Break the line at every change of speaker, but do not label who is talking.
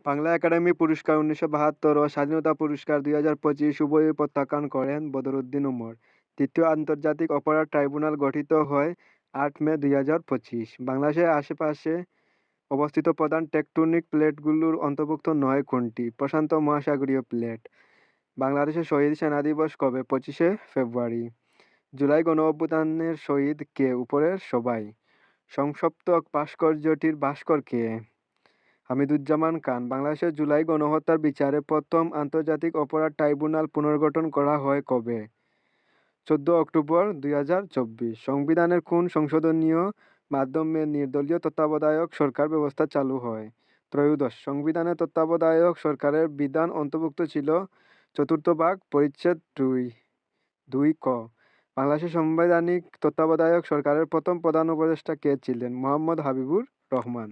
Bangla academy পুরস্কার ১৯৭২ ও স্বাধীনতা পুরস্কার ২০২৫ উভয়ই প্রত্যাখ্যান করেন বদরুদ্দীন উমর। তৃতীয় আন্তর্জাতিক অপরাধ ট্রাইব্যুনাল গঠিত হয় ৮ মে ২০২৫। বাংলাদেশের আশেপাশে অবস্থিত প্রধান টেকটোনিক প্লেটগুলোর অন্তর্ভুক্ত নয় কোনটি? প্রশান্ত মহাসাগরীয় প্লেট। বাংলাদেশের শহীদ সেনা দিবস কবে? ২৫শে ফেব্রুয়ারি। জুলাই গণঅভ্যুত্থানের শহীদ কে? উপরের সবাই। সংসপ্তক ভাস্কর্যটির ভাস্কর কে? হামিদুজ্জামান খান। বাংলাদেশের জুলাই গণহত্যার বিচারে প্রথম আন্তর্জাতিক অপরাধ ট্রাইব্যুনাল পুনর্গঠন করা হয় কবে? ১৪ অক্টোবর ২০২৪। সংবিধানের কোন সংশোধনীর মাধ্যমে নির্দলীয় তত্ত্বাবধায়ক সরকার ব্যবস্থা চালু হয়? ত্রয়োদশ সংবিধানে তত্ত্বাবধায়ক সরকারের বিধান অন্তর্ভুক্ত ছিল চতুর্থ ভাগ পরিচ্ছেদ ২। ২ ক। বাংলাদেশের সাংবিধানিক তত্ত্বাবধায়ক সরকারের প্রথম প্রধান উপদেষ্টা কে ছিলেন? মোহাম্মদ হাবিবুর রহমান।